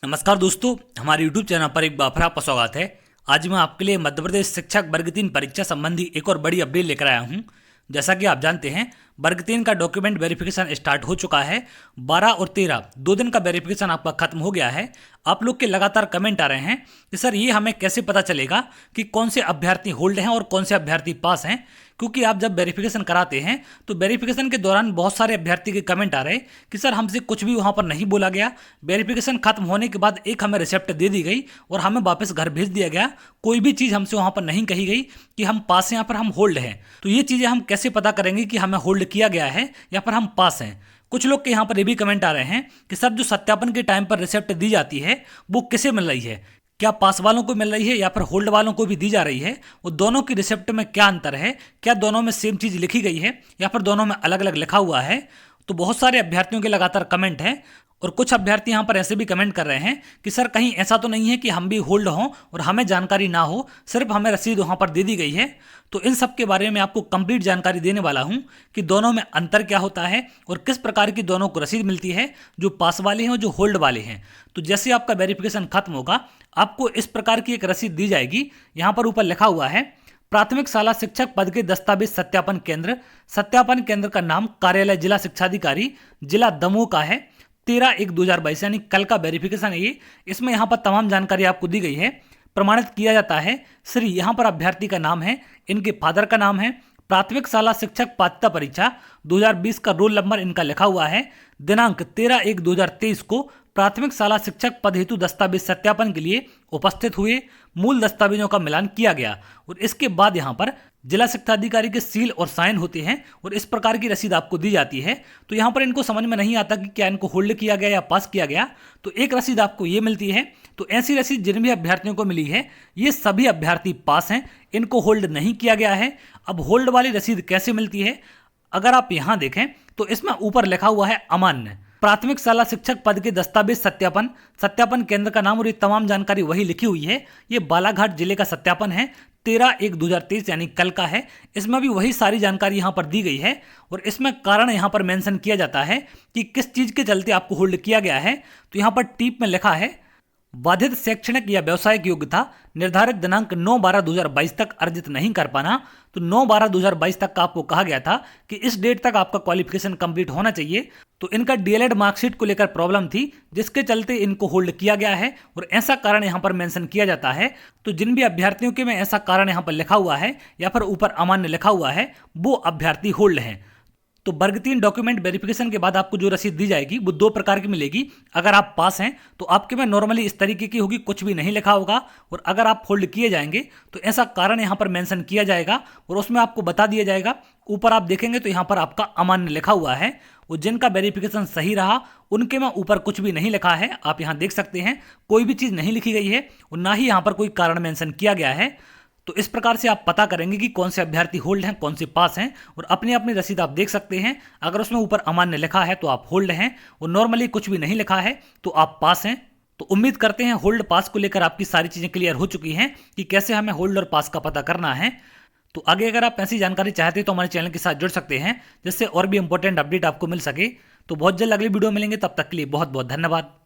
नमस्कार दोस्तों, हमारे YouTube चैनल पर एक बार फिर आपका स्वागत है। आज मैं आपके लिए मध्य प्रदेश शिक्षक वर्ग 3 परीक्षा संबंधी एक और बड़ी अपडेट लेकर आया हूं। जैसा कि आप जानते हैं, वर्ग 3 का डॉक्यूमेंट वेरिफिकेशन स्टार्ट हो चुका है। 12 और 13 2 दिन का वेरिफिकेशन आपका खत्म हो गया है। आप लोग के लगातार कमेंट आ रहे हैं कि सर ये हमें कैसे पता चलेगा कि कौन से अभ्यर्थी होल्ड हैं और कौन से अभ्यर्थी पास हैं। क्योंकि आप जब वेरिफिकेशन कराते हैं तो वेरिफिकेशन के दौरान बहुत सारे अभ्यर्थी के कमेंट आ रहे कि सर हमसे कुछ भी वहाँ पर नहीं बोला गया, वेरिफिकेशन खत्म होने के बाद एक हमें रिसिप्ट दे दी गई और हमें वापस घर भेज दिया गया। कोई भी चीज़ हमसे वहाँ पर नहीं कही गई कि हम पास हैं या फिर हम होल्ड हैं। तो ये चीज़ें हम कैसे पता करेंगे कि हमें होल्ड किया गया है या फिर हम पास हैं। कुछ लोग के यहाँ पर ये भी कमेंट आ रहे हैं कि सर जो सत्यापन के टाइम पर रिसिप्ट दी जाती है वो किसे मिल रही है, क्या पास वालों को मिल रही है या फिर होल्ड वालों को भी दी जा रही है, वो दोनों की रिसिप्ट में क्या अंतर है, क्या दोनों में सेम चीज़ लिखी गई है या फिर दोनों में अलग अलग लिखा हुआ है। तो बहुत सारे अभ्यर्थियों के लगातार कमेंट हैं और कुछ अभ्यर्थी यहाँ पर ऐसे भी कमेंट कर रहे हैं कि सर कहीं ऐसा तो नहीं है कि हम भी होल्ड हों और हमें जानकारी ना हो, सिर्फ हमें रसीद वहाँ पर दे दी गई है। तो इन सब के बारे में आपको कंप्लीट जानकारी देने वाला हूँ कि दोनों में अंतर क्या होता है और किस प्रकार की दोनों को रसीद मिलती है, जो पास वाले हैं और जो होल्ड वाले हैं। तो जैसे आपका वेरिफिकेशन खत्म होगा आपको इस प्रकार की एक रसीद दी जाएगी। यहाँ पर ऊपर लिखा हुआ है प्राथमिक शाला शिक्षक पद के दस्तावेज सत्यापन केंद्र। सत्यापन केंद्र का नाम कार्यालय जिला शिक्षाधिकारी जिला दमोह का है। 13/1/2022 यानी कल का वेरिफिकेशन है ये। इसमें यहाँ पर तमाम जानकारी आपको दी गई है। प्रमाणित किया जाता है श्री, यहाँ पर अभ्यर्थी का नाम है, इनके फादर का नाम है, प्राथमिक शाला शिक्षक पात्रता परीक्षा 2020 का रोल नंबर इनका लिखा हुआ है। दिनांक 13/1/2023 को प्राथमिक शाला शिक्षक पद हेतु दस्तावेज सत्यापन के लिए उपस्थित हुए। मूल दस्तावेजों का मिलान किया गया और इसके बाद यहाँ पर जिला शिक्षाधिकारी के सील और साइन होते हैं और इस प्रकार की रसीद आपको दी जाती है। तो यहाँ पर इनको समझ में नहीं आता कि क्या इनको होल्ड किया गया या पास किया गया। तो एक रसीद आपको ये मिलती है। तो ऐसी रसीद जिन भी अभ्यर्थियों को मिली है ये सभी अभ्यर्थी पास हैं, इनको होल्ड नहीं किया गया है। अब होल्ड वाली रसीद कैसे मिलती है, अगर आप यहाँ देखें तो इसमें ऊपर लिखा हुआ है अमान्य। प्राथमिक शाला शिक्षक पद के दस्तावेज सत्यापन, सत्यापन केंद्र का नाम और ये तमाम जानकारी वही लिखी हुई है। ये बालाघाट जिले का सत्यापन है, 13/1/2023 यानी कल का है। इसमें भी वही सारी जानकारी यहाँ पर दी गई है और इसमें कारण यहाँ पर मेंशन किया जाता है कि किस चीज़ के चलते आपको होल्ड किया गया है। तो यहाँ पर टीप में लिखा है बाधित शैक्षणिक या व्यावसायिक योग्यता निर्धारित दिनांक 9/12/2022 तक अर्जित नहीं कर पाना। तो 9/12/2022 तक का आपको कहा गया था कि इस डेट तक आपका क्वालिफिकेशन कंप्लीट होना चाहिए। तो इनका डीएलएड मार्कशीट को लेकर प्रॉब्लम थी जिसके चलते इनको होल्ड किया गया है और ऐसा कारण यहाँ पर मेंशन किया जाता है। तो जिन भी अभ्यर्थियों के में ऐसा कारण यहाँ पर लिखा हुआ है या फिर ऊपर अमान्य लिखा हुआ है वो अभ्यर्थी होल्ड हैं। तो वर्ग 3 डॉक्यूमेंट वेरिफिकेशन के बाद आपको जो रसीद दी जाएगी वो 2 प्रकार की मिलेगी। अगर आप पास हैं तो आपके में नॉर्मली इस तरीके की होगी, कुछ भी नहीं लिखा होगा। और अगर आप होल्ड किए जाएंगे तो ऐसा कारण यहाँ पर मेंशन किया जाएगा और उसमें आपको बता दिया जाएगा। ऊपर आप देखेंगे तो यहाँ पर आपका अमान्य लिखा हुआ है। वो जिनका वेरिफिकेशन सही रहा उनके में ऊपर कुछ भी नहीं लिखा है, आप यहाँ देख सकते हैं कोई भी चीज़ नहीं लिखी गई है और ना ही यहाँ पर कोई कारण मेंशन किया गया है। तो इस प्रकार से आप पता करेंगे कि कौन से अभ्यर्थी होल्ड हैं कौन से पास हैं और अपनी अपनी रसीद आप देख सकते हैं। अगर उसमें ऊपर अमान्य लिखा है तो आप होल्ड हैं और नॉर्मली कुछ भी नहीं लिखा है तो आप पास हैं। तो उम्मीद करते हैं होल्ड पास को लेकर आपकी सारी चीज़ें क्लियर हो चुकी हैं कि कैसे हमें होल्ड और पास का पता करना है। तो आगे अगर आप ऐसी जानकारी चाहते हैं तो हमारे चैनल के साथ जुड़ सकते हैं जिससे और भी इंपॉर्टेंट अपडेट आपको मिल सके। तो बहुत जल्द अगली वीडियो मिलेंगे, तब तक के लिए बहुत बहुत धन्यवाद।